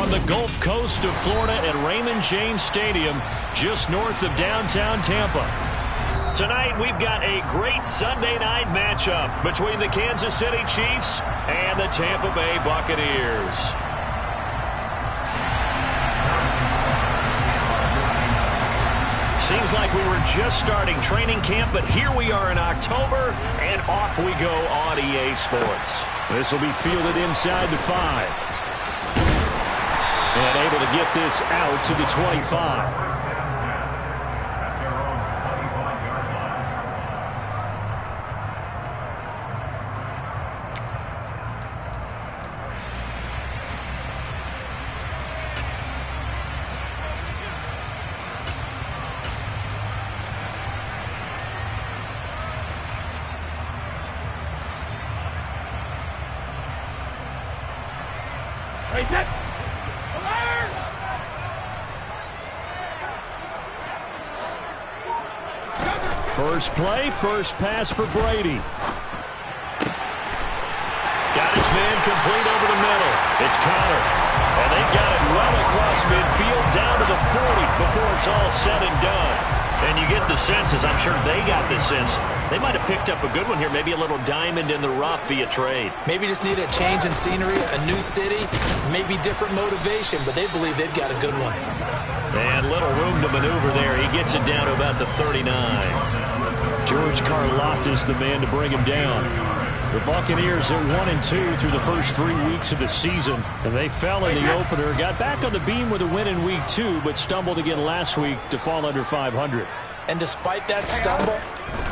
on the Gulf Coast of Florida at Raymond James Stadium, just north of downtown Tampa. Tonight, we've got a great Sunday night matchup between the Kansas City Chiefs and the Tampa Bay Buccaneers. Seems like we were just starting training camp, but here we are in October, and off we go on EA Sports. This will be fielded inside the 5. And able to get this out to the 25. First play, first pass for Brady. Got his man complete over the middle. It's Connor. And they've got it well across midfield down to the 40 before it's all said and done. And you get the sense, as I'm sure they got the sense, they might have picked up a good one here, maybe a little diamond in the rough via trade. Maybe just need a change in scenery, a new city, maybe different motivation, but they believe they've got a good one. And little room to maneuver there. He gets it down to about the 39. George Karlaftis, the man to bring him down. The Buccaneers are 1-2 through the first 3 weeks of the season, and they fell in the opener, got back on the beam with a win in week 2, but stumbled again last week to fall under 500. And despite that stumble,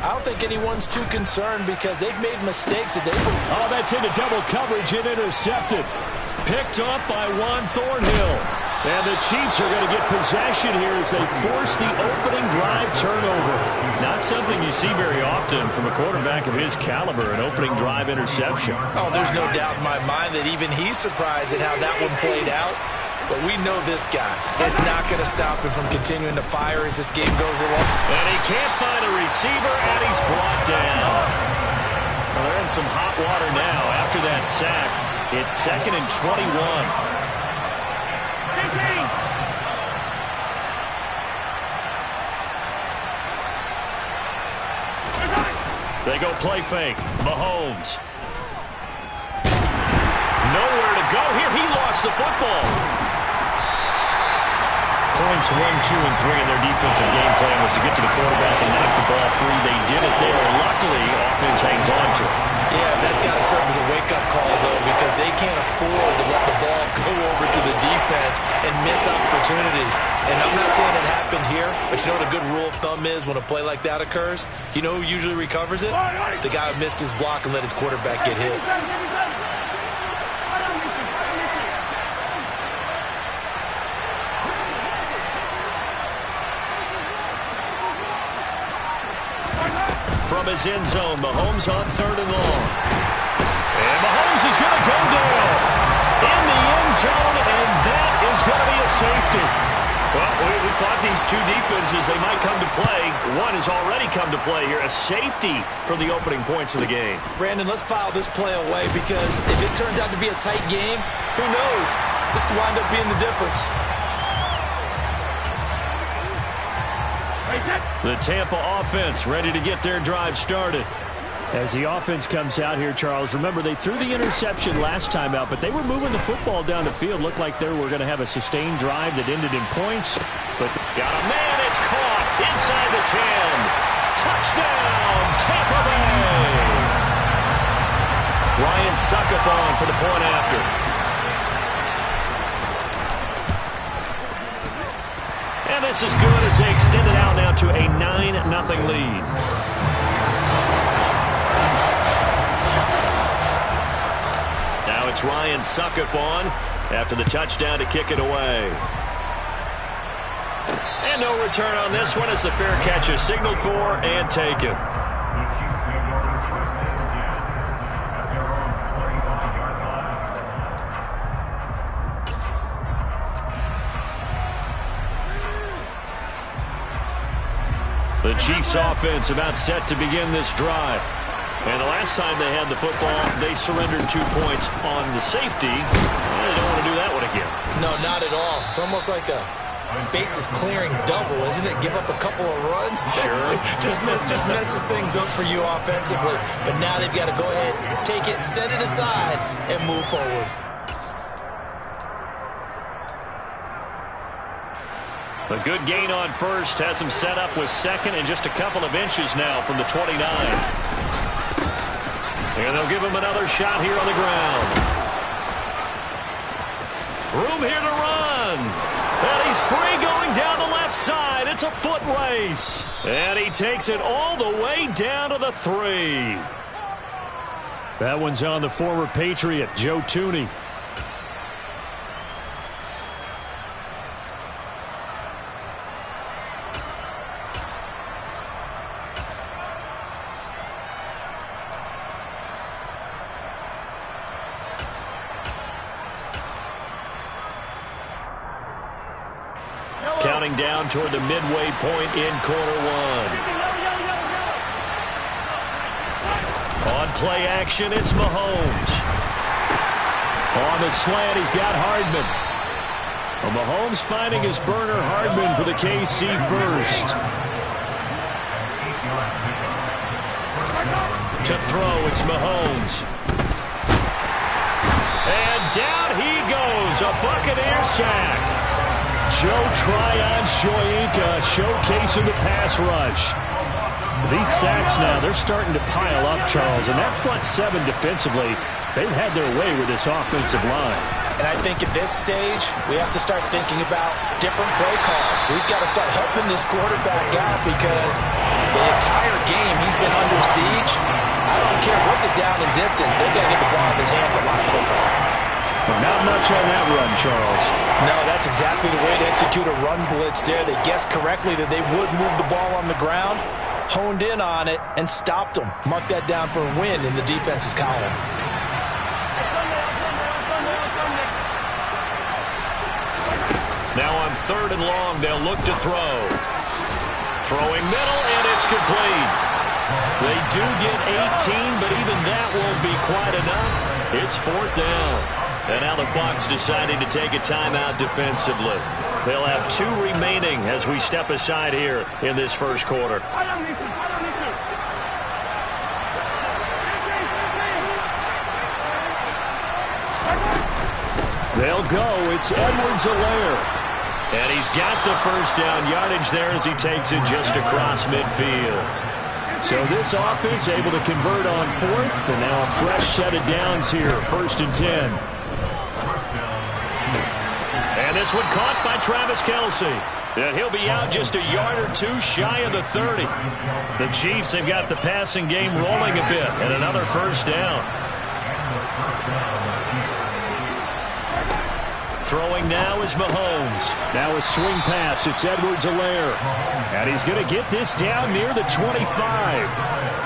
I don't think anyone's too concerned because they've made mistakes that Oh, that's into double coverage and intercepted. Picked up by Juan Thornhill. And the Chiefs are going to get possession here as they force the opening drive turnover. Not something you see very often from a quarterback of his caliber, an opening drive interception. Oh, there's no doubt in my mind that even he's surprised at how that one played out. But we know this guy is not going to stop him from continuing to fire as this game goes along. And he can't find a receiver, and he's brought down. Well, they're in some hot water now after that sack. It's 2nd and 21. They go play fake. Mahomes. Nowhere to go here. He lost the football. Points 1, 2, and 3 in their defensive game plan was to get to the quarterback and knock the ball free. They did it there. Luckily, offense hangs on to it. Yeah, that's got to serve as a wake-up call, though, because they can't afford to let the ball go over to the defense and miss opportunities. And I'm not saying it happened here, but you know what a good rule of thumb is when a play like that occurs? You know who usually recovers it? The guy who missed his block and let his quarterback get hit. From his end zone, Mahomes on 3rd and long. And Mahomes is going to go down in the end zone, and that is going to be a safety. Well, we thought these two defenses, they might come to play. One has already come to play here, a safety for the opening points of the game. Brandon, let's file this play away because if it turns out to be a tight game, who knows? This could wind up being the difference. The Tampa offense ready to get their drive started. As the offense comes out here, Charles, remember they threw the interception last time out, but they were moving the football down the field. Looked like they were going to have a sustained drive that ended in points. But got a man, it's caught inside the 10. Touchdown, Tampa Bay. Ryan Succop for the point after. And this is good as they extend it out now to a 9-0 lead. Now it's Ryan Succop after the touchdown to kick it away. And no return on this one as the fair catch is signaled for and taken. The Chiefs offense about set to begin this drive. And the last time they had the football, they surrendered 2 points on the safety. They don't want to do that one again. No, It's almost like a bases clearing double, isn't it? Give up a couple of runs. Sure. just messes things up for you offensively. But now they've got to go ahead, take it, set it aside, and move forward. A good gain on first has him set up with second and just a couple of inches now from the 29. And they'll give him another shot here on the ground. Room here to run. And he's free going down the left side. It's a foot race. And he takes it all the way down to the 3. That one's on the former Patriot, Joe Tooney. Counting down toward the midway point in quarter 1. On play action, it's Mahomes. On the slant, he's got Hardman. Well, Mahomes finding his burner, Hardman, for the KC first. To throw, it's Mahomes. And down he goes, a Buccaneer sack. Joe Tryon-Shoyinka showcasing the pass rush. These sacks now, they're starting to pile up, Charles. And that front 7 defensively, they've had their way with this offensive line. And I think at this stage, we have to start thinking about different play calls. We've got to start helping this quarterback out because the entire game he's been under siege. I don't care what the down and distance, they've got to get the ball in his hands a lot quicker. Not much on that run, Charles. No, that's exactly the way to execute a run blitz there. They guessed correctly that they would move the ball on the ground, honed in on it, and stopped them. Mark that down for a win in the defense's column. Now on 3rd and long, they'll look to throw. Throwing middle, and it's complete. They do get 18, but even that won't be quite enough. It's 4th down. And now the Bucs deciding to take a timeout defensively. They'll have 2 remaining as we step aside here in this first quarter. They'll go. It's Edwards-Helaire. And he's got the first down yardage there as he takes it just across midfield. So this offense able to convert on 4th, and now a fresh set of downs here, 1st and 10. And this one caught by Travis Kelce. And he'll be out just a yard or 2 shy of the 30. The Chiefs have got the passing game rolling a bit, and another first down. Throwing now is Mahomes. Now a swing pass. It's Edwards-Helaire. And he's going to get this down near the 25.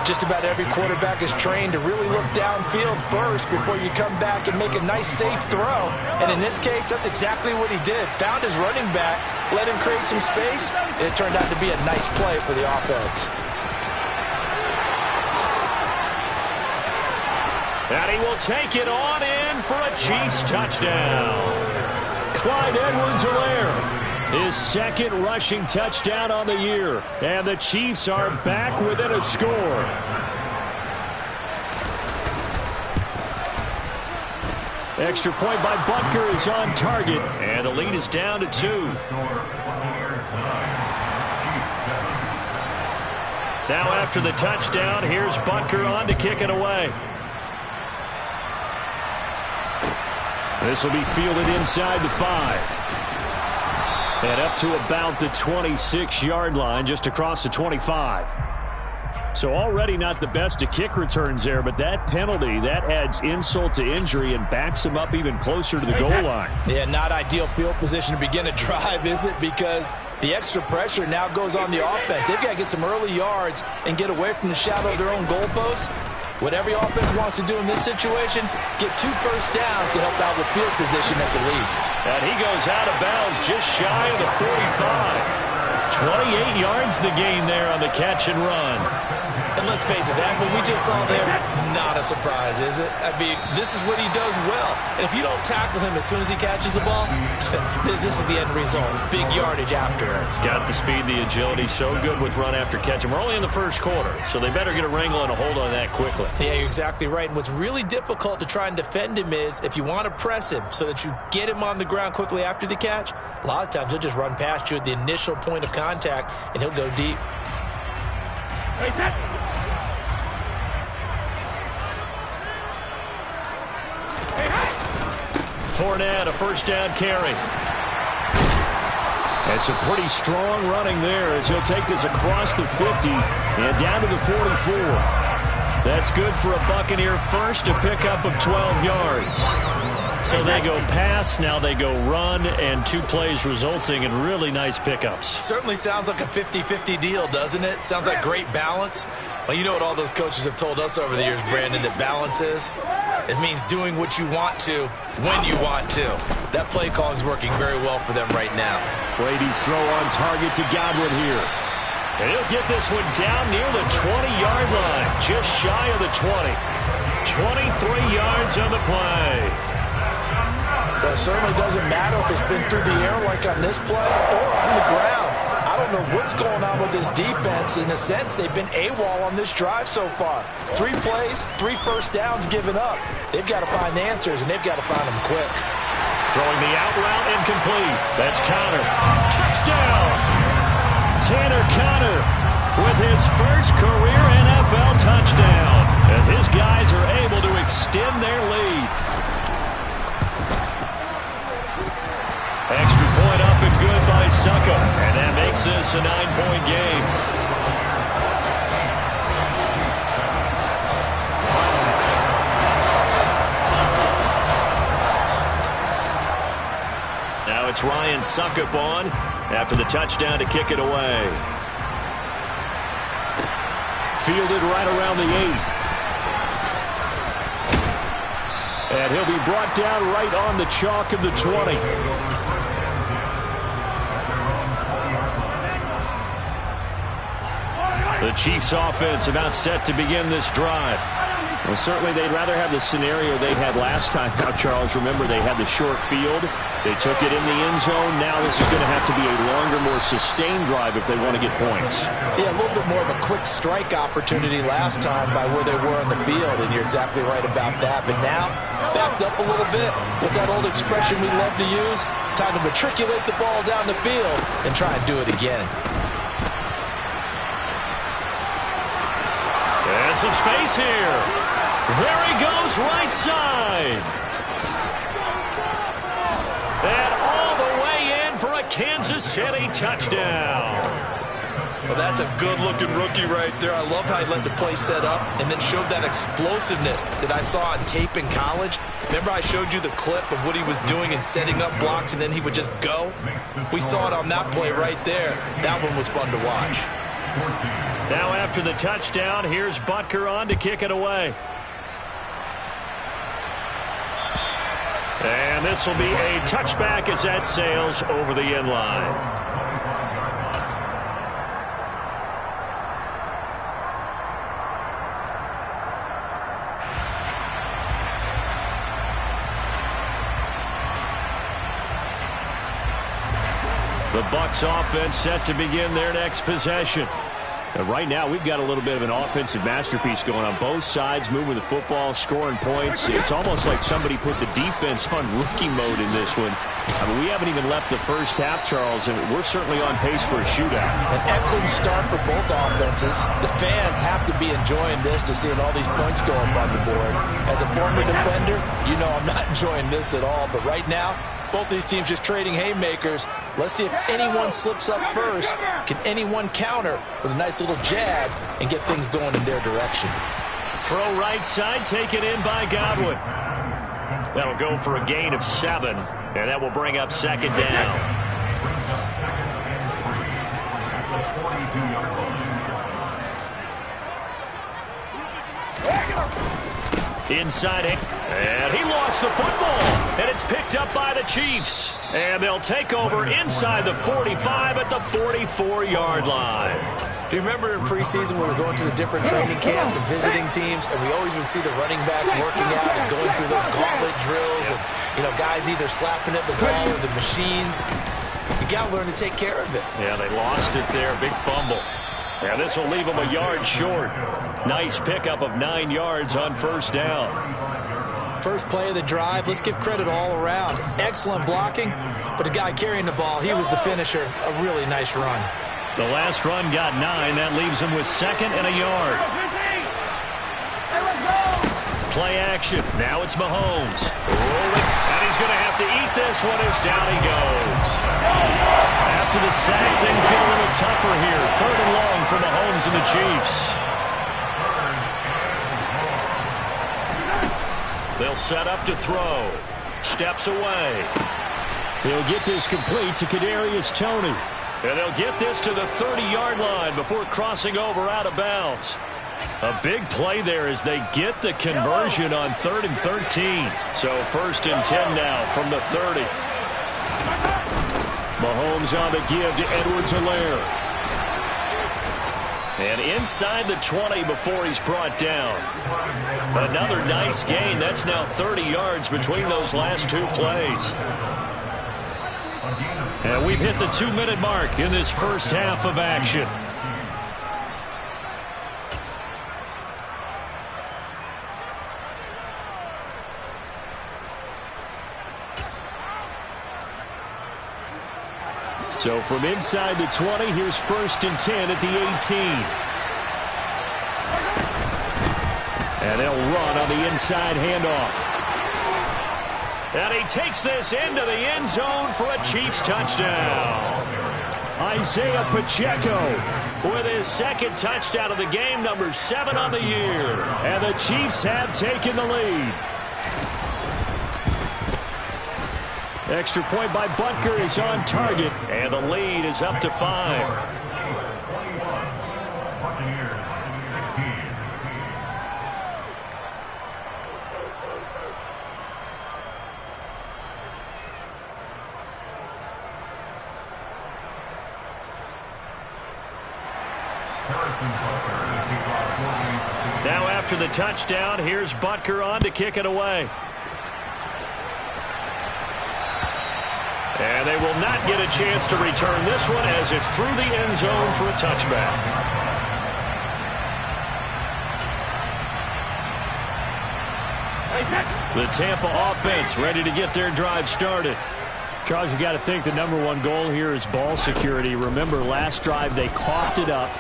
Just about every quarterback is trained to really look downfield first before you come back and make a nice, safe throw. And in this case, that's exactly what he did. Found his running back, let him create some space, and it turned out to be a nice play for the offense. And he will take it on in for a Chiefs touchdown. Clyde Edwards-Helaire, his 2nd rushing touchdown on the year. And the Chiefs are back within a score. Extra point by Butker is on target. And the lead is down to 2. Now after the touchdown, here's Butker on to kick it away. This will be fielded inside the 5. And up to about the 26-yard line, just across the 25. So already not the best of kick returns there, but that penalty, that adds insult to injury and backs him up even closer to the goal line. Yeah, not ideal field position to begin a drive, is it? Because the extra pressure now goes on the offense. They've got to get some early yards and get away from the shadow of their own goalposts. What every offense wants to do in this situation, get 2 first downs to help out with field position at the least. And he goes out of bounds just shy of the 45. 28 yards the gain there on the catch and run. And let's face it, that what we just saw there, not a surprise, is it? I mean, this is what he does well. And if you don't tackle him as soon as he catches the ball, this is the end result. Big yardage after it. Got the speed, the agility, so good with run after catch. And we're only in the first quarter, so they better get a wrangle and a hold on that quickly. Yeah, you're exactly right. And what's really difficult to try and defend him is if you want to press him so that you get him on the ground quickly after the catch, a lot of times he'll just run past you at the initial point of contact, and he'll go deep. Fournette, a first down carry. That's a pretty strong running there as he'll take this across the 50 and down to the 44. That's good for a Buccaneer first, a pickup of 12 yards. So they go pass, now they go run, and 2 plays resulting in really nice pickups. Certainly sounds like a 50-50 deal, doesn't it? Sounds like great balance. Well, you know what all those coaches have told us over the years, Brandon, that balance is? It means doing what you want to when you want to. That play calling is working very well for them right now. Brady's throw on target to Godwin here. And he'll get this one down near the 20-yard line, just shy of the 20. 23 yards on the play. Well, it certainly doesn't matter if it's been through the air like on this play or on the ground. I don't know what's going on with this defense. In a sense, they've been AWOL on this drive so far. 3 plays, 3 first downs given up. They've got to find answers, and they've got to find them quick. Throwing the out route incomplete. That's Connor. Touchdown! Tanner Connor with his first career NFL touchdown as his guys are able to extend their lead. Extra point up and good by Suckup. And that makes this a 9-point game. Now it's Ryan Suckup on after the touchdown to kick it away. Fielded right around the 8. And he'll be brought down right on the chalk of the 20. The Chiefs offense about set to begin this drive. Well, certainly they'd rather have the scenario they had last time. Now, Charles, remember they had the short field. They took it in the end zone. Now this is going to have to be a longer, more sustained drive if they want to get points. Yeah, a little bit more of a quick strike opportunity last time by where they were on the field, and you're exactly right about that. But now, backed up a little bit. What's that old expression we love to use? Time to matriculate the ball down the field and try and do it again. And some space here. There he goes, right side. And all the way in for a Kansas City touchdown. Well, that's a good-looking rookie right there. I love how he let the play set up and then showed that explosiveness that I saw on tape in college. Remember I showed you the clip of what he was doing and setting up blocks, and then he would just go? We saw it on that play right there. That one was fun to watch. Now after the touchdown, here's Butker on to kick it away. And this will be a touchback as that sails over the end line. The Bucs offense set to begin their next possession. And right now, we've got a little bit of an offensive masterpiece going on both sides, moving the football, scoring points. It's almost like somebody put the defense on rookie mode in this one. I mean, we haven't even left the first half, Charles, and we're certainly on pace for a shootout. An excellent start for both offenses. The fans have to be enjoying this to seeing all these points go up on the board. As a former defender, you know I'm not enjoying this at all. But right now, both these teams just trading haymakers. Let's see if anyone slips up first. Can anyone counter with a nice little jab and get things going in their direction? Throw right side, taken in by Godwin. That'll go for a gain of 7, and that will bring up second down. Inside it, and he lost the football, and it's picked up by the Chiefs. And they'll take over inside the 45 at the 44-yard line. Do you remember in preseason we were going to the different training camps and visiting teams, and we always would see the running backs working out and going through those gauntlet drills and, guys either slapping at the ball or the machines. You got to learn to take care of it. Yeah, they lost it there. Big fumble. Yeah, this will leave them a yard short. Nice pickup of 9 yards on first down. First play of the drive, let's give credit all around. Excellent blocking, but the guy carrying the ball, he was the finisher. A really nice run. The last run got 9. That leaves him with 2nd and a yard. Play action. Now it's Mahomes. Rolling, and he's going to have to eat this one as down he goes. After the sack, things get a little tougher here. 3rd and long for Mahomes and the Chiefs. They'll set up to throw. Steps away. He'll get this complete to Kadarius Toney. And they'll get this to the 30-yard line before crossing over out of bounds. A big play there as they get the conversion on 3rd and 13. So 1st and 10 now from the 30. Mahomes on the give to Edwards-Helaire. And inside the 20 before he's brought down. Another nice gain. That's now 30 yards between those last 2 plays. And we've hit the 2-minute mark in this first half of action. So from inside the 20, here's 1st and 10 at the 18. And they'll run on the inside handoff. And he takes this into the end zone for a Chiefs touchdown. Isaiah Pacheco with his 2nd touchdown of the game, number 7 on the year. And the Chiefs have taken the lead. Extra point by Butker is on target. And the lead is up to 5. Now after the touchdown, here's Butker on to kick it away. And they will not get a chance to return this one as it's through the end zone for a touchback. The Tampa offense ready to get their drive started. Charles, you got to think the #1 goal here is ball security. Remember, last drive they coughed it up.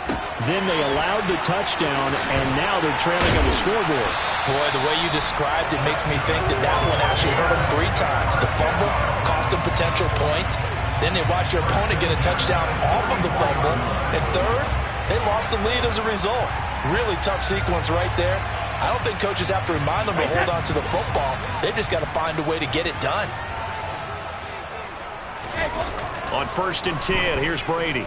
Then they allowed the touchdown, and now they're trailing on the scoreboard. Boy, the way you described it makes me think that one actually hurt them 3 times. The fumble cost them potential points. Then they watched their opponent get a touchdown off of the fumble. And 3rd, they lost the lead as a result. Really tough sequence right there. I don't think coaches have to remind them to hold on to the football. They've just got to find a way to get it done. On 1st and 10, here's Brady.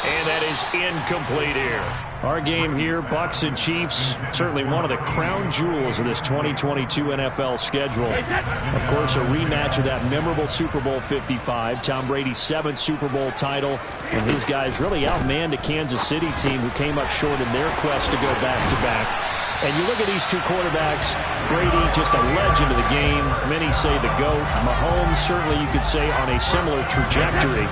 And that is incomplete here. Our game here, Bucs and Chiefs, certainly one of the crown jewels of this 2022 NFL schedule. Of course, a rematch of that memorable Super Bowl 55, Tom Brady's 7th Super Bowl title, and his guys really outmanned a Kansas City team who came up short in their quest to go back-to-back. And you look at these 2 quarterbacks, Brady, just a legend of the game. Many say the GOAT. Mahomes, certainly you could say, on a similar trajectory.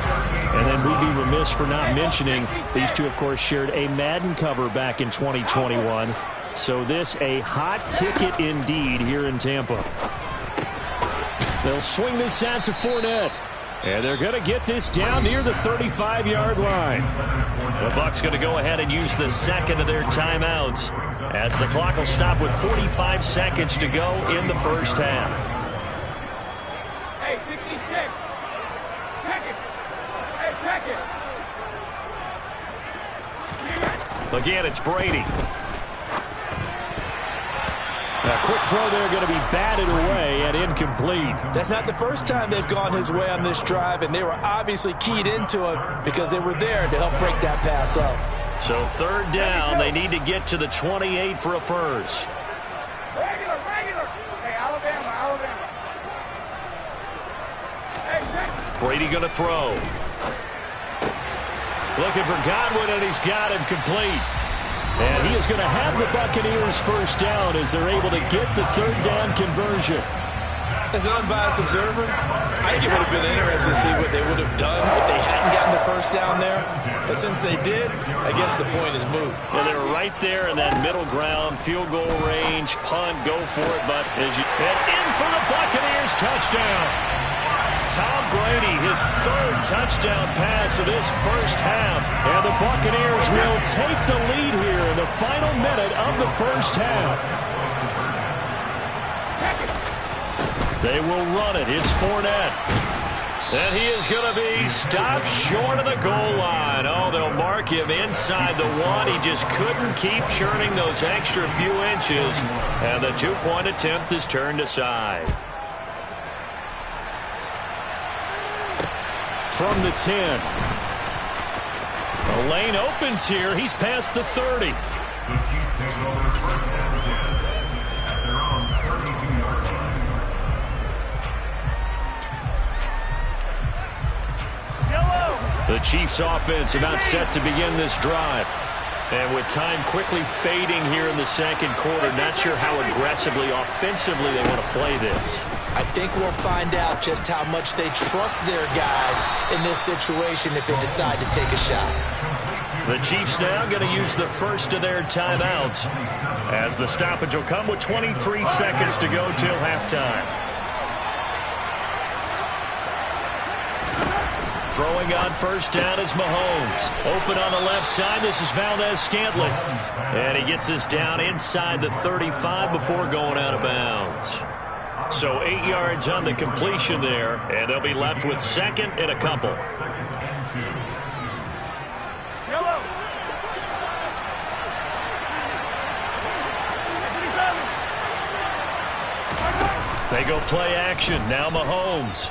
And then we'd be remiss for not mentioning these 2, of course, shared a Madden cover back in 2021. So this a hot ticket indeed here in Tampa. They'll swing this out to Fournette. And they're going to get this down near the 35-yard line. The Bucs going to go ahead and use the 2nd of their timeouts as the clock will stop with 45 seconds to go in the first half. Hey, 66. Check it. Hey, check it. Again, it's Brady. A quick throw there going to be batted away and incomplete. That's not the first time they've gone his way on this drive, and they were obviously keyed into him because they were there to help break that pass up. So 3rd down, they need to get to the 28 for a first. Regular. Hey, Alabama. Hey, check. Brady going to throw. Looking for Godwin, and he's got him complete. And he is going to have the Buccaneers first down as they're able to get the third down conversion. As an unbiased observer, I think it would have been interesting to see what they would have done if they hadn't gotten the first down there. But since they did, I guess the point is moot. Yeah, they were right there in that middle ground, field goal range, punt, go for it. But and in for the Buccaneers, touchdown. Tom Brady, his third touchdown pass of this first half. And the Buccaneers will take the lead here in the final minute of the first half. They will run it. It's Fournette. And he is going to be stopped short of the goal line. Oh, they'll mark him inside the one. He just couldn't keep churning those extra few inches. And the two-point attempt is turned aside. From the 10. The lane opens here. He's past the 30. The Chiefs offense about set to begin this drive. And with time quickly fading here in the second quarter, not sure how aggressively, offensively they want to play this. I think we'll find out just how much they trust their guys in this situation if they decide to take a shot. The Chiefs now going to use the first of their timeouts as the stoppage will come with 23 seconds to go till halftime. Throwing on first down is Mahomes. Open on the left side. This is Valdez-Scantling. And he gets this down inside the 35 before going out of bounds. So 8 yards on the completion there, and they'll be left with second and a couple. They go play action. Now Mahomes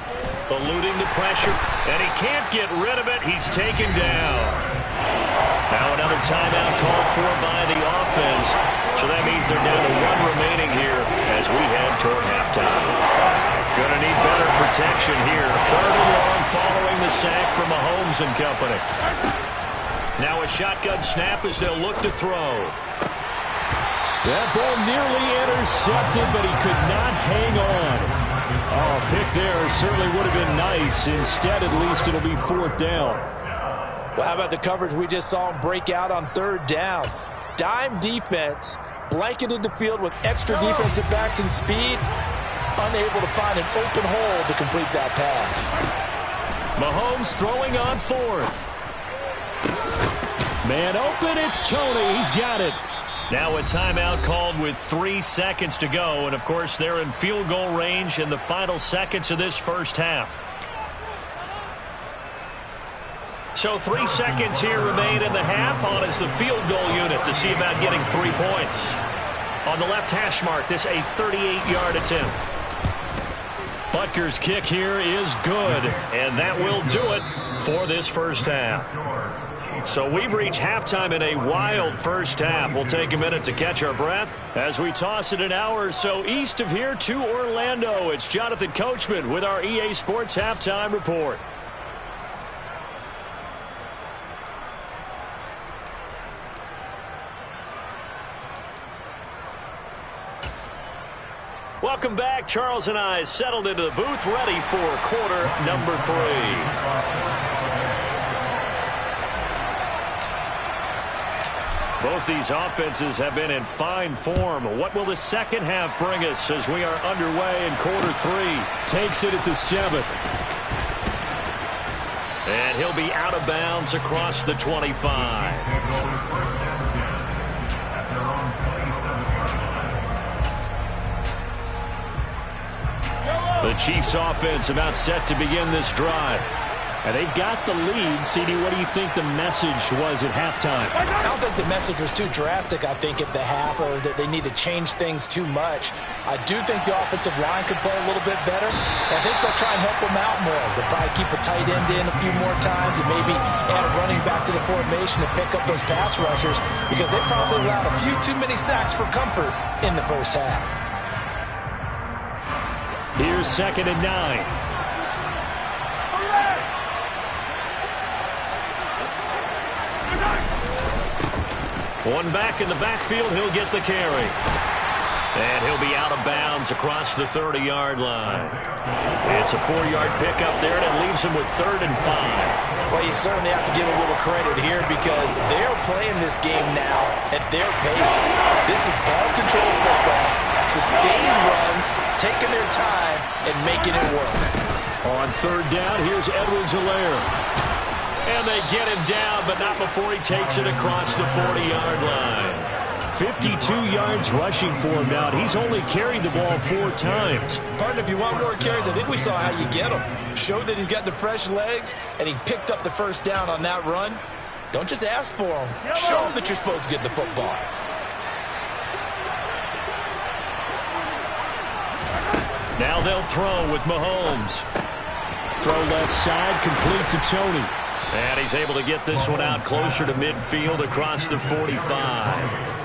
eluding the pressure, and he can't get rid of it. He's taken down. Now another timeout called for by the offense. So that means they're down to one remaining here as we head toward halftime. Going to need better protection here. Third and long following the sack from Mahomes and company. Now a shotgun snap as they'll look to throw. That ball nearly intercepted, but he could not hang on. Oh, pick there certainly would have been nice. Instead, at least it'll be fourth down. Well, how about the coverage we just saw him break out on third down? Dime defense, blanketed the field with extra defensive backs and speed, unable to find an open hole to complete that pass. Mahomes throwing on fourth. Man open, it's Tony. He's got it. Now a timeout called with 3 seconds to go. And, of course, they're in field goal range in the final seconds of this first half. So 3 seconds here remain in the half. On is the field goal unit to see about getting 3 points. On the left hash mark, this a 38-yard attempt. Butker's kick here is good. And that will do it for this first half. So we've reached halftime in a wild first half. We'll take a minute to catch our breath as we toss it an hour or so east of here to Orlando. It's Jonathan Coachman with our EA Sports Halftime Report. Welcome back. Charles and I settled into the booth, ready for quarter number 3. Both these offenses have been in fine form. What will the second half bring us as we are underway in quarter 3? Takes it at the 7. And he'll be out of bounds across the 25. The Chiefs offense about set to begin this drive. And they've got the lead. CD, what do you think the message was at halftime? I don't think the message was too drastic, I think, at the half, or that they need to change things too much. I do think the offensive line could play a little bit better. I think they'll try and help them out more. They'll probably keep a tight end in a few more times and maybe add a running back to the formation to pick up those pass rushers, because they probably allowed a few too many sacks for comfort in the first half. Here's 2nd and 9. One back in the backfield. He'll get the carry. And he'll be out of bounds across the 30-yard line. It's a 4-yard pickup there, and it leaves him with 3rd and 5. Well, you certainly have to give a little credit here because they're playing this game now at their pace. This is ball control football, sustained runs, taking their time, and making it work. On 3rd down, here's Edwards-Helaire. And they get him down, but not before he takes it across the 40-yard line. 52 yards rushing for him now. He's only carried the ball 4 times. Partner, if you want more carries, I think we saw how you get him. Showed that he's got the fresh legs, and he picked up the 1st down on that run. Don't just ask for him. Show him that you're supposed to get the football. Now they'll throw with Mahomes. Throw left side, complete to Tony. And he's able to get this one out closer to midfield across the 45.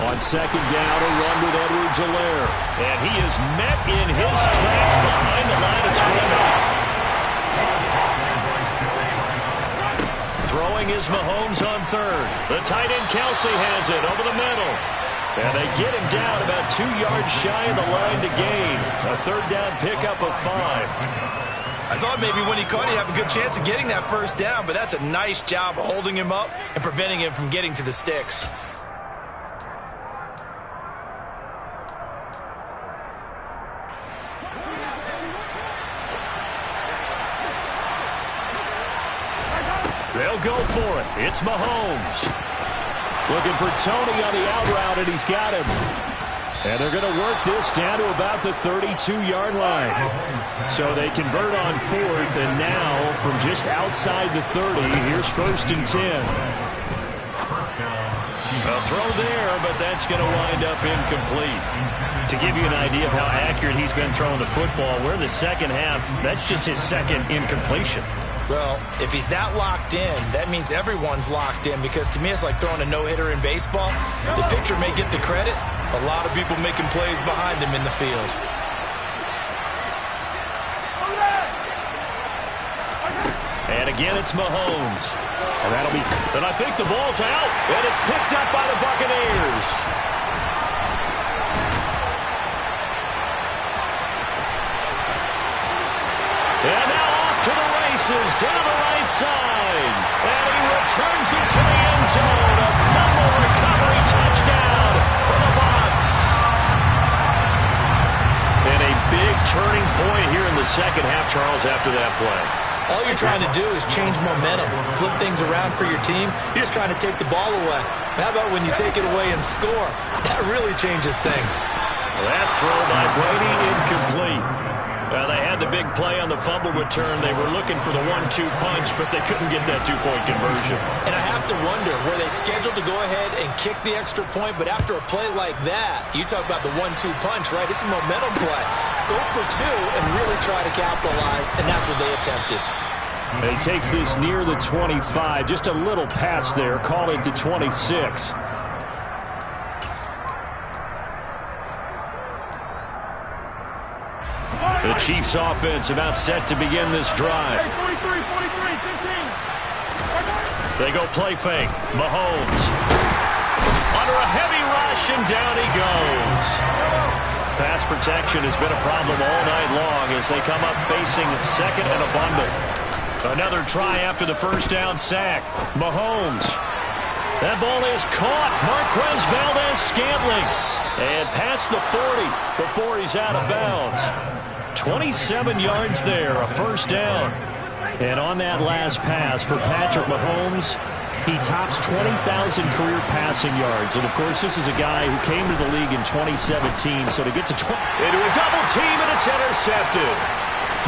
On 2nd down, a run with Edwards-Helaire. And he is met in his tracks behind the line of scrimmage. Throwing is Mahomes on 3rd. The tight end Kelsey has it over the middle. And they get him down about 2 yards shy of the line to gain. A 3rd down pickup of 5. I thought maybe when he caught it, he'd have a good chance of getting that 1st down, but that's a nice job of holding him up and preventing him from getting to the sticks. They'll go for it. It's Mahomes. Looking for Tony on the out route, and he's got him. And they're going to work this down to about the 32-yard line. So they convert on 4th, and now from just outside the 30, here's 1st and 10. A throw there, but that's going to wind up incomplete. To give you an idea of how accurate he's been throwing the football, we're in the 2nd half. That's just his 2nd incompletion. Well, if he's that locked in, that means everyone's locked in because to me it's like throwing a no-hitter in baseball. The pitcher may get the credit, a lot of people making plays behind him in the field. And again, it's Mahomes. And that'll be, and I think the ball's out, and it's picked up by the Buccaneers. And now off to the races, down the right side. And he returns it to the end zone. A fumble recovery touchdown for the Bucs. And a big turning point here in the 2nd half, Charles, after that play. All you're trying to do is change momentum, flip things around for your team. You're just trying to take the ball away. How about when you take it away and score? That really changes things. That throw by Brady incomplete. They had the big play on the fumble return. They were looking for the 1-2 punch, but they couldn't get that 2-point conversion. And I have to wonder, were they scheduled to go ahead and kick the extra point, but after a play like that, you talk about the 1-2 punch, right? It's a momentum play. Go for 2 and really try to capitalize, and that's what they attempted. He takes this near the 25. Just a little pass there. Call it the 26. The Chiefs offense about set to begin this drive. 43, 15. They go play fake. Mahomes. Under a heavy rush, and down he goes. Pass protection has been a problem all night long as they come up facing 2nd and a bundle. Another try after the 1st down sack. Mahomes. That ball is caught. Marquez Valdez-Scantling. And past the 40 before he's out of bounds. 27 yards there, a 1st down. And on that last pass for Patrick Mahomes, he tops 20,000 career passing yards. And, of course, this is a guy who came to the league in 2017. So to get to into a double team, and it's intercepted.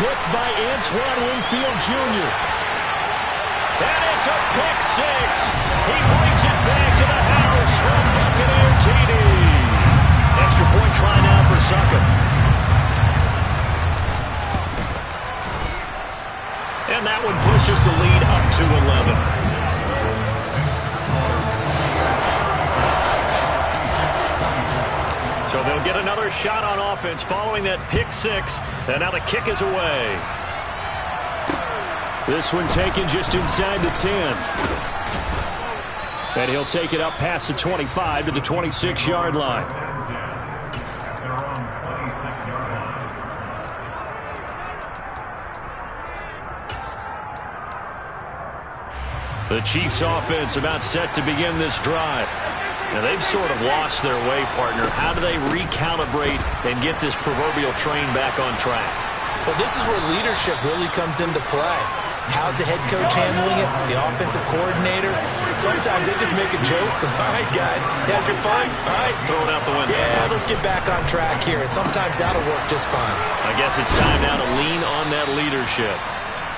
Picked by Antoine Winfield Jr. And it's a pick 6. He brings it back to the house from Buccaneer TD. Extra point try now for Suckup. And that one pushes the lead up to 11. first shot on offense following that pick six. And now the kick is away. This one taken just inside the 10. And he'll take it up past the 25 to the 26-yard line. The Chiefs offense about set to begin this drive. Now they've sort of lost their way, partner. How do they recalibrate and get this proverbial train back on track? Well, this is where leadership really comes into play. How's the head coach handling it? The offensive coordinator? Sometimes they just make a joke. All right, guys, had your fun? All right. Throw it out the window. Yeah, let's get back on track here. And sometimes that'll work just fine. I guess it's time now to lean on that leadership.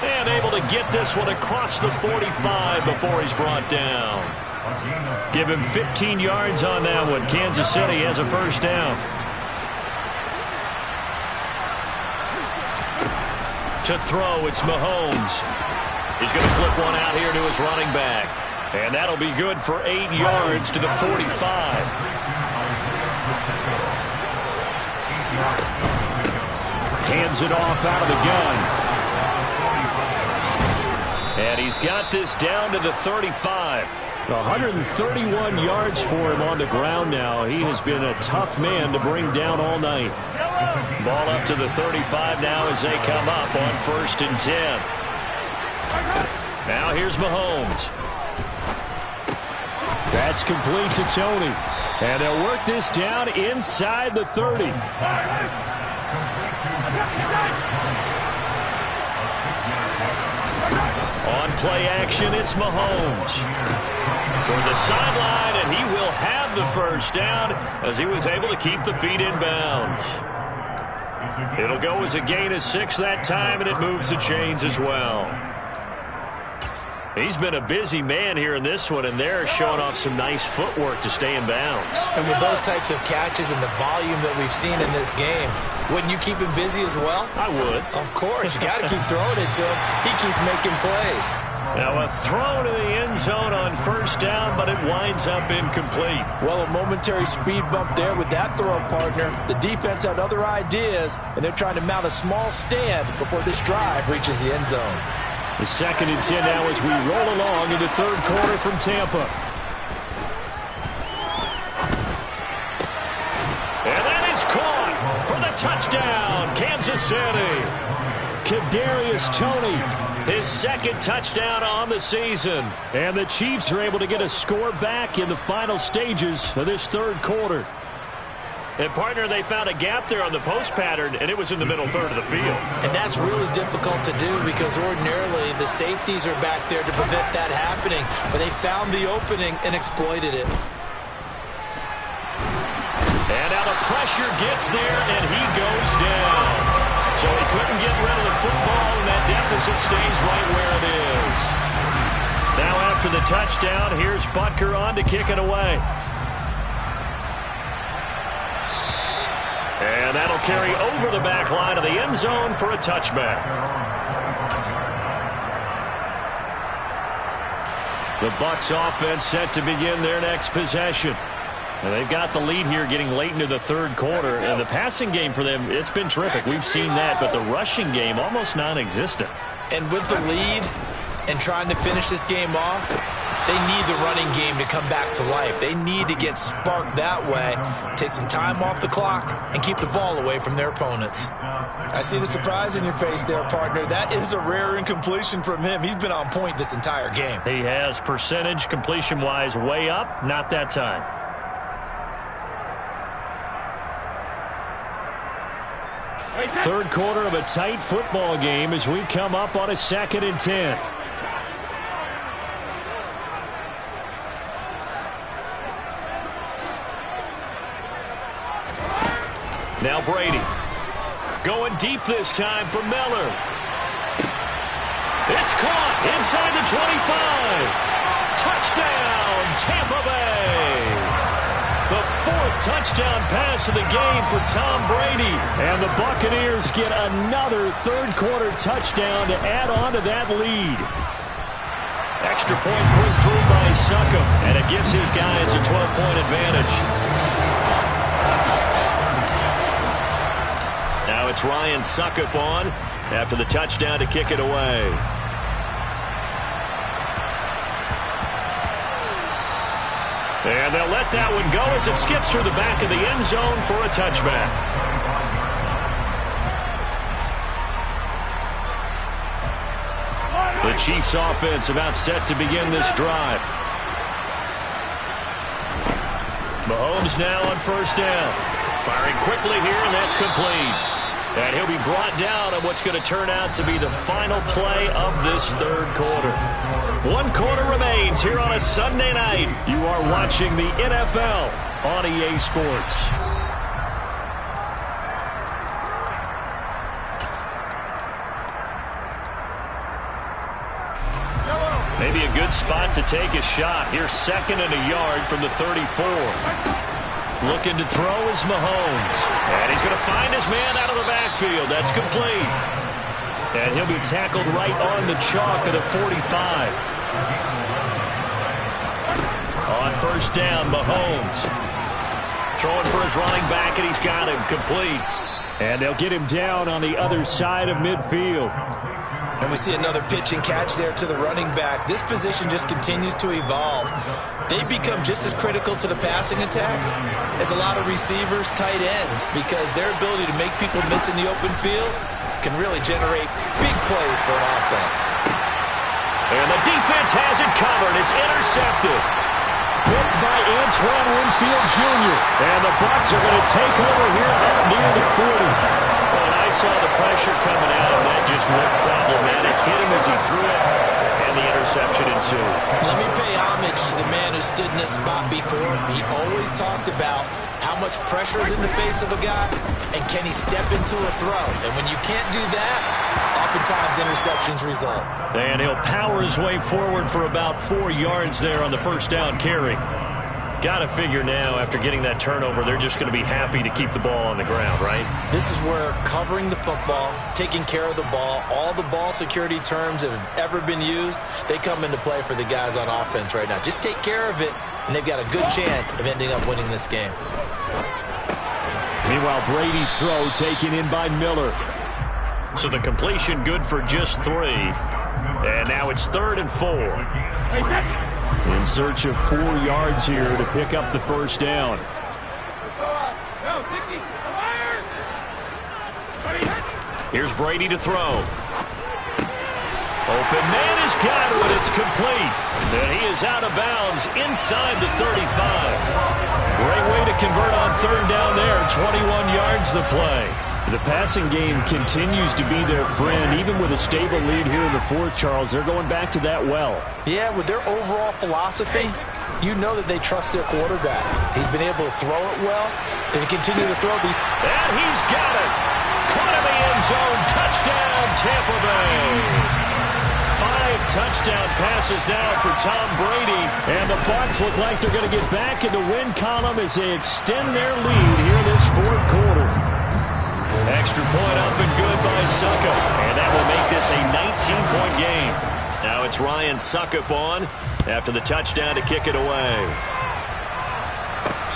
And able to get this one across the 45 before he's brought down. Give him 15 yards on that one. Kansas City has a first down. To throw, it's Mahomes. He's going to flip one out here to his running back. And that'll be good for 8 yards to the 45. Hands it off out of the gun. And he's got this down to the 35. 131 yards for him on the ground now. He has been a tough man to bring down all night. Ball up to the 35 now as they come up on 1st and 10. Now here's Mahomes. That's complete to Tony. And they'll work this down inside the 30. On play action, it's Mahomes. Toward the sideline, and he will have the first down as he was able to keep the feet in bounds. It'll go as a gain of 6 that time, and it moves the chains as well. He's been a busy man here in this one, and they're showing off some nice footwork to stay in bounds. And with those types of catches and the volume that we've seen in this game, wouldn't you keep him busy as well? I would. Of course. You got to keep throwing it to him. He keeps making plays. Now a throw to the end zone on first down, but it winds up incomplete. Well, a momentary speed bump there with that throw, partner. The defense had other ideas, and they're trying to mount a small stand before this drive reaches the end zone. The 2nd and 10 now as we roll along in the 3rd quarter from Tampa. And that is caught for the touchdown, Kansas City. Kadarius Toney, his 2nd touchdown on the season. And the Chiefs are able to get a score back in the final stages of this 3rd quarter. And, partner, they found a gap there on the post pattern, and it was in the middle third of the field. And that's really difficult to do because ordinarily the safeties are back there to prevent that happening. But they found the opening and exploited it. And now the pressure gets there, and he goes down. So he couldn't get rid of the football, and that deficit stays right where it is. Now after the touchdown, here's Butker on to kick it away. And that'll carry over the back line of the end zone for a touchback. The Bucs offense set to begin their next possession. And they've got the lead here getting late into the 3rd quarter. And the passing game for them, it's been terrific. We've seen that, but the rushing game almost non-existent. And with the lead and trying to finish this game off, they need the running game to come back to life. They need to get sparked that way, take some time off the clock, and keep the ball away from their opponents. I see the surprise in your face there, partner. That is a rare incompletion from him. He's been on point this entire game. He has percentage completion-wise way up, not that time. Third quarter of a tight football game as we come up on a 2nd and 10. Now Brady. Going deep this time for Miller. It's caught inside the 25. Touchdown, Tampa Bay. The 4th touchdown pass of the game for Tom Brady. And the Buccaneers get another 3rd quarter touchdown to add on to that lead. Extra point put through by Succop, and it gives his guys a 12-point advantage. Now it's Ryan Suckup on after the touchdown to kick it away. And they'll let that one go as it skips through the back of the end zone for a touchback. The Chiefs offense about set to begin this drive. Mahomes now on first down. Firing quickly here, and that's complete. And he'll be brought down on what's going to turn out to be the final play of this third quarter. 1 quarter remains here on a Sunday night. You are watching the NFL on EA Sports. Maybe a good spot to take a shot. Here's 2nd and a yard from the 34. Looking to throw is Mahomes. And he's going to find his man out of the backfield. That's complete. And he'll be tackled right on the chalk of the 45. On first down, Mahomes. Throwing for his running back, and he's got him complete. And they'll get him down on the other side of midfield. And we see another pitch and catch there to the running back. This position just continues to evolve. They become just as critical to the passing attack as a lot of receivers, tight ends, because their ability to make people miss in the open field can really generate big plays for an offense. And the defense has it covered. It's intercepted. Picked by Antoine Winfield Jr. And the Bucs are going to take over here up near the 40. Well, I saw the pressure coming out, and that just looked problematic. Hit him as he threw it, and the interception ensued. Let me pay homage to the man who stood in this spot before. He always talked about how much pressure is in the face of a guy, and can he step into a throw. And when you can't do that, oftentimes interceptions result. And he'll power his way forward for about 4 yards there on the first down carry. Got to figure now, after getting that turnover, they're just going to be happy to keep the ball on the ground, right? This is where covering the football, taking care of the ball, all the ball security terms that have ever been used, they come into play for the guys on offense right now. Just take care of it, and they've got a good chance of ending up winning this game. Meanwhile, Brady's throw taken in by Miller. So the completion good for just 3. And now it's 3rd and 4. In search of 4 yards here to pick up the first down. Here's Brady to throw. Open man has got it. It's complete. And he is out of bounds inside the 35. Great way to convert on 3rd down there. 21 yards the play. The passing game continues to be their friend. Even with a stable lead here in the 4th, Charles, they're going back to that well. Yeah, with their overall philosophy, you know that they trust their quarterback. He's been able to throw it well. They continue to throw these. And he's got it. Caught in the end zone. Touchdown, Tampa Bay. 5 touchdown passes now for Tom Brady. And the Bucs look like they're going to get back in the win column as they extend their lead here this 4th quarter. Extra point up and good by Suckup. And that will make this a 19-point game. Now it's Ryan Suckup on after the touchdown to kick it away.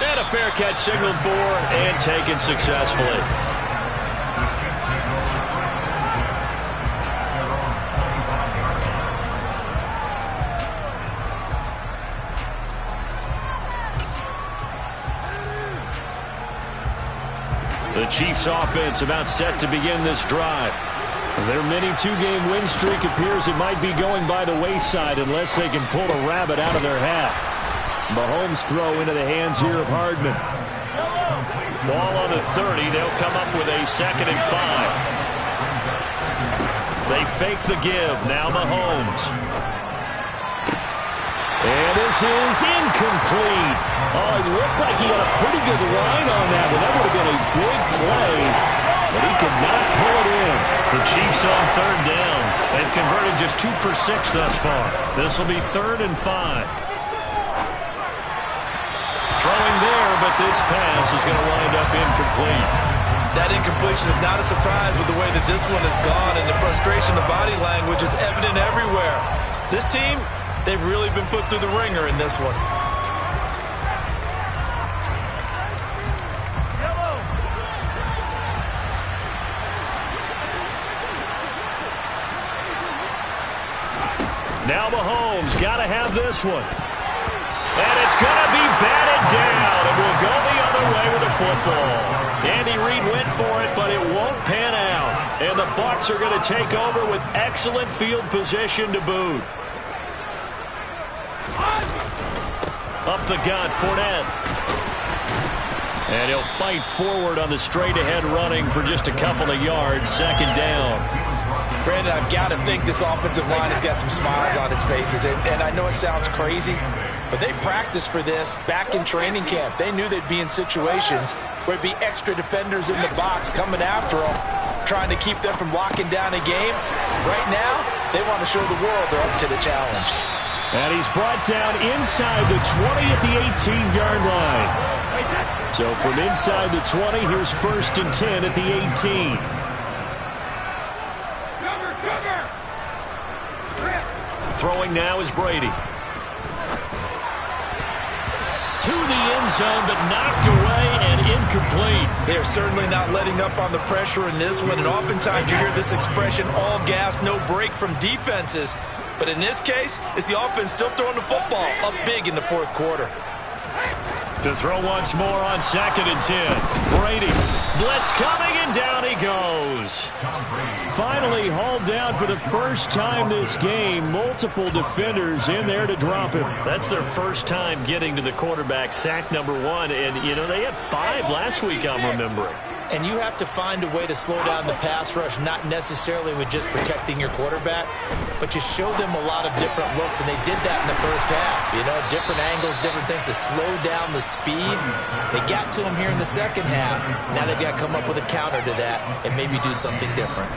And a fair catch signaled for and taken successfully. The Chiefs offense about set to begin this drive. Their mini 2-game win streak appears it might be going by the wayside unless they can pull a rabbit out of their hat. Mahomes throw into the hands here of Hardman. Ball on the 30. They'll come up with a 2nd and 5. They fake the give. Now Mahomes. And this is incomplete. Oh, it looked like he had a pretty good line on that, but that would have been a big play. But he could not pull it in. The Chiefs on 3rd down. They've converted just 2 for 6 thus far. This will be 3rd and 5. Throwing there, but this pass is going to wind up incomplete. That incompletion is not a surprise with the way that this one has gone, and the frustration of body language is evident everywhere. This team, they've really been put through the ringer in this one. Now Mahomes got to have this one. And it's going to be batted down. It will go the other way with the football. Andy Reid went for it, but it won't pan out. And the Bucs are going to take over with excellent field position to boot. Up the gut, Fournette. And he'll fight forward on the straight-ahead running for just a couple of yards. Second down. Brandon, I've got to think this offensive line has got some smiles on its faces. And I know it sounds crazy, but they practiced for this back in training camp. They knew they'd be in situations where it'd be extra defenders in the box coming after them, trying to keep them from locking down a game. Right now, they want to show the world they're up to the challenge. And he's brought down inside the 20 at the 18-yard line. So from inside the 20, here's 1st and 10 at the 18. Throwing now is Brady. To the end zone, but knocked away and incomplete. They're certainly not letting up on the pressure in this one, and oftentimes you hear this expression, all gas, no break from defenses. But in this case, it's the offense still throwing the football up big in the fourth quarter. To throw once more on 2nd and 10. Brady. Blitz coming, and down he goes. Finally hauled down for the first time this game. Multiple defenders in there to drop him. That's their first time getting to the quarterback, sack number 1. And, you know, they had 5 last week, I'm remembering. And you have to find a way to slow down the pass rush, not necessarily with just protecting your quarterback, but you show them a lot of different looks, and they did that in the first half. You know, different angles, different things to slow down the speed. They got to him here in the second half. Now they've got to come up with a counter to that and maybe do something different.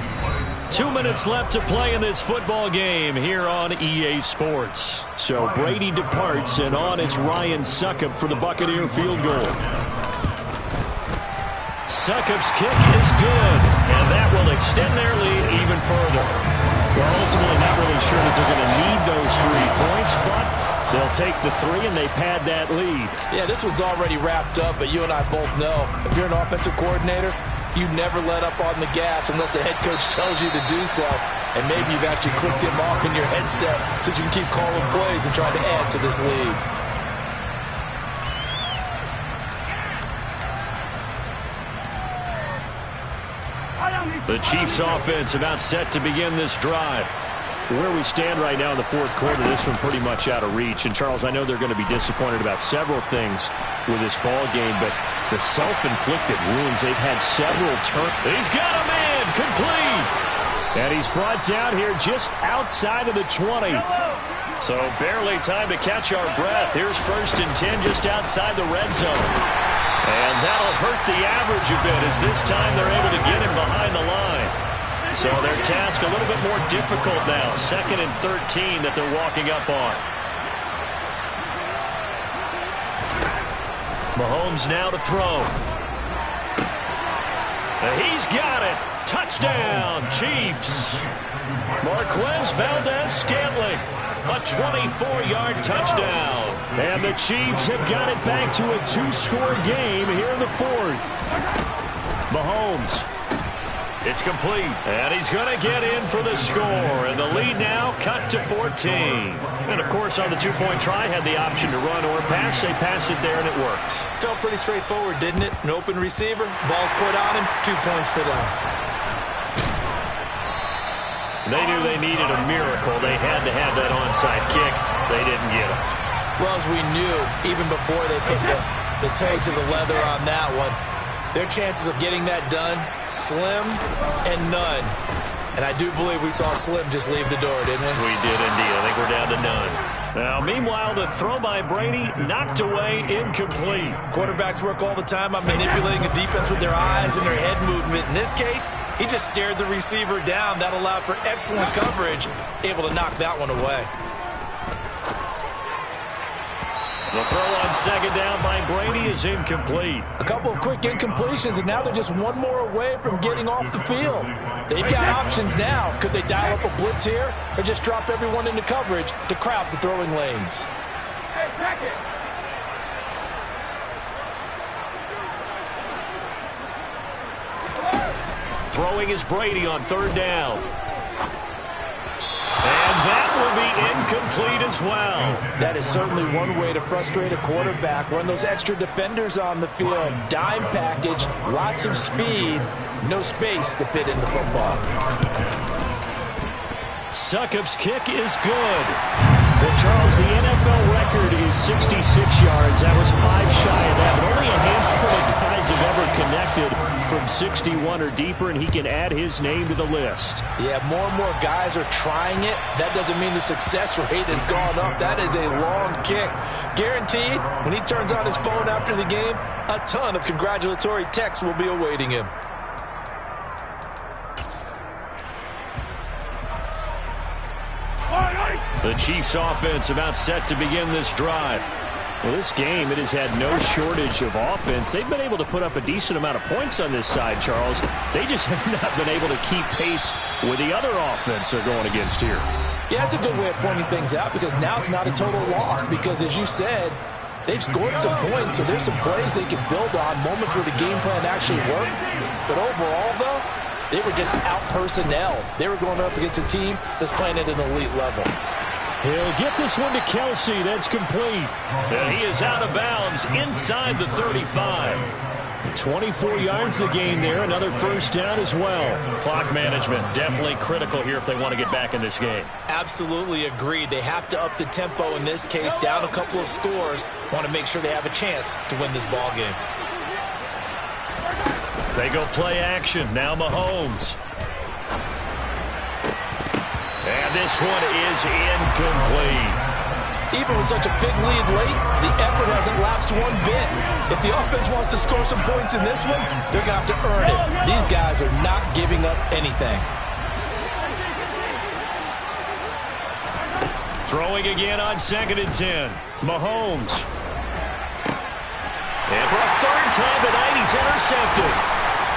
2 minutes left to play in this football game here on EA Sports. So Brady departs, and on it's Ryan Succop for the Buccaneer field goal. Succop's kick is good, and that will extend their lead even further. We're ultimately not really sure that they're going to need those 3 points, but they'll take the 3 and they pad that lead. Yeah, this one's already wrapped up, but you and I both know if you're an offensive coordinator, you never let up on the gas unless the head coach tells you to do so. And maybe you've actually clicked him off in your headset so you can keep calling plays and trying to add to this lead. The Chiefs offense about set to begin this drive. Where we stand right now in the fourth quarter, this one pretty much out of reach. And, Charles, I know they're going to be disappointed about several things with this ball game, but the self-inflicted wounds, they've had several turns. He's got a man, complete. And he's brought down here just outside of the 20. So barely time to catch our breath. Here's 1st and 10 just outside the red zone. And that'll hurt the average a bit as this time they're able to get him behind the line. So their task a little bit more difficult now. 2nd and 13 that they're walking up on. Mahomes now to throw. He's got it. Touchdown, Chiefs. Marquez Valdez-Scantling. A 24-yard touchdown. And the Chiefs have got it back to a 2-score game here in the fourth. Mahomes. It's complete. And he's going to get in for the score. And the lead now cut to 14. And, of course, on the 2-point try, had the option to run or pass. They pass it there, and it works. Felt pretty straightforward, didn't it? An open receiver, ball's put on him, 2 points for them. They knew they needed a miracle. They had to have that onside kick. They didn't get it. Well, as we knew, even before they put the toe to the leather on that one, their chances of getting that done, slim and none. And I do believe we saw Slim just leave the door, didn't we? We did indeed. I think we're down to none. Now, meanwhile, the throw by Brady knocked away, incomplete. Quarterbacks work all the time on manipulating a defense with their eyes and their head movement. In this case, he just stared the receiver down. That allowed for excellent coverage, able to knock that one away. The throw on 2nd down by Brady is incomplete. A couple of quick incompletions, and now they're just one more away from getting off the field. They've got options now. Could they dial up a blitz here or just drop everyone into coverage to crowd the throwing lanes? Hey, check it. Throwing is Brady on 3rd down. And that will be incomplete as well. That is certainly one way to frustrate a quarterback. Run those extra defenders on the field. Dime package, lots of speed, no space to fit in the football. Succop's kick is good. Well, Charles, the NFL record is 66 yards. That was 5 shy of that, but only a handful of guys have ever connected from 61 or deeper, and he can add his name to the list. Yeah, more and more guys are trying it. That doesn't mean the success rate has gone up. That is a long kick. Guaranteed, when he turns on his phone after the game, a ton of congratulatory texts will be awaiting him. The Chiefs offense about set to begin this drive. Well, this game, it has had no shortage of offense. They've been able to put up a decent amount of points on this side, Charles. They just have not been able to keep pace with the other offense they're going against here. Yeah, that's a good way of pointing things out because now it's not a total loss because, as you said, they've scored some points, so there's some plays they can build on, moments where the game plan actually worked. But overall, though, they were just out-personnel. They were going up against a team that's playing at an elite level. He'll get this one to Kelsey. That's complete. And he is out of bounds inside the 35. 24 yards the gain there. Another first down as well. Clock management definitely critical here if they want to get back in this game. Absolutely agreed. They have to up the tempo in this case, down a couple of scores. Want to make sure they have a chance to win this ball game. They go play action. Now Mahomes. And this one is incomplete. Even with such a big lead late, the effort hasn't lapsed one bit. If the offense wants to score some points in this one, they're going to have to earn it. These guys are not giving up anything. Throwing again on 2nd and 10. Mahomes. And for a third time tonight, he's intercepted.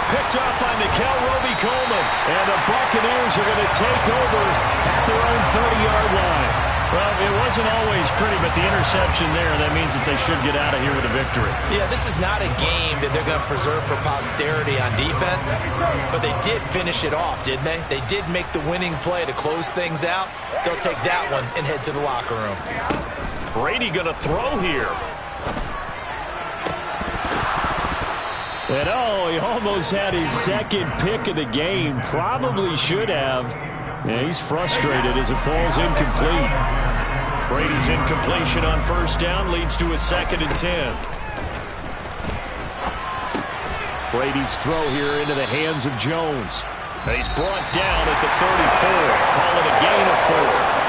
Picked up by Mikel Roby-Coleman. And the Buccaneers are going to take over at their own 30-yard line. Well, it wasn't always pretty, but the interception there, that means that they should get out of here with a victory. Yeah, this is not a game that they're going to preserve for posterity on defense, but they did finish it off, didn't they? They did make the winning play to close things out. They'll take that one and head to the locker room. Brady going to throw here. And oh, he almost had his second pick of the game. Probably should have. Yeah, he's frustrated as it falls incomplete. Brady's incompletion on first down leads to a 2nd and 10. Brady's throw here into the hands of Jones. And he's brought down at the 34. Call it a gain of 4.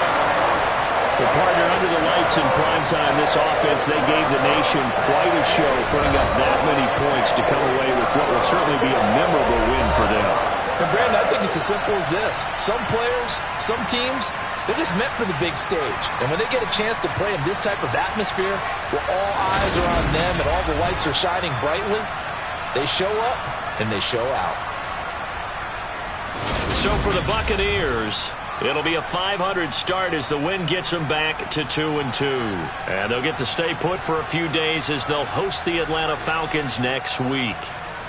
The partner under the lights in primetime, this offense, they gave the nation quite a show, putting up that many points to come away with what will certainly be a memorable win for them. And Brandon, I think it's as simple as this. Some players, some teams, they're just meant for the big stage. And when they get a chance to play in this type of atmosphere, where all eyes are on them and all the lights are shining brightly, they show up and they show out. So for the Buccaneers, it'll be a 500 start as the win gets them back to 2-2. And they'll get to stay put for a few days as they'll host the Atlanta Falcons next week.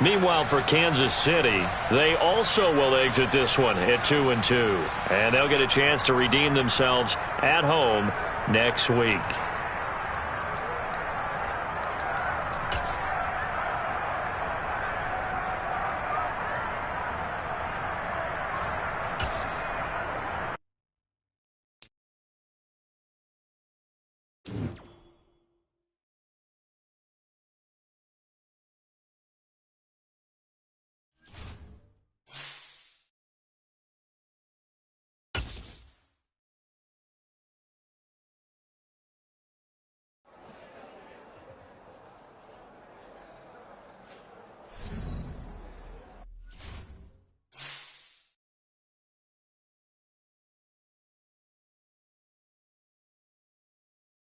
Meanwhile, for Kansas City, they also will exit this one at 2-2. And they'll get a chance to redeem themselves at home next week.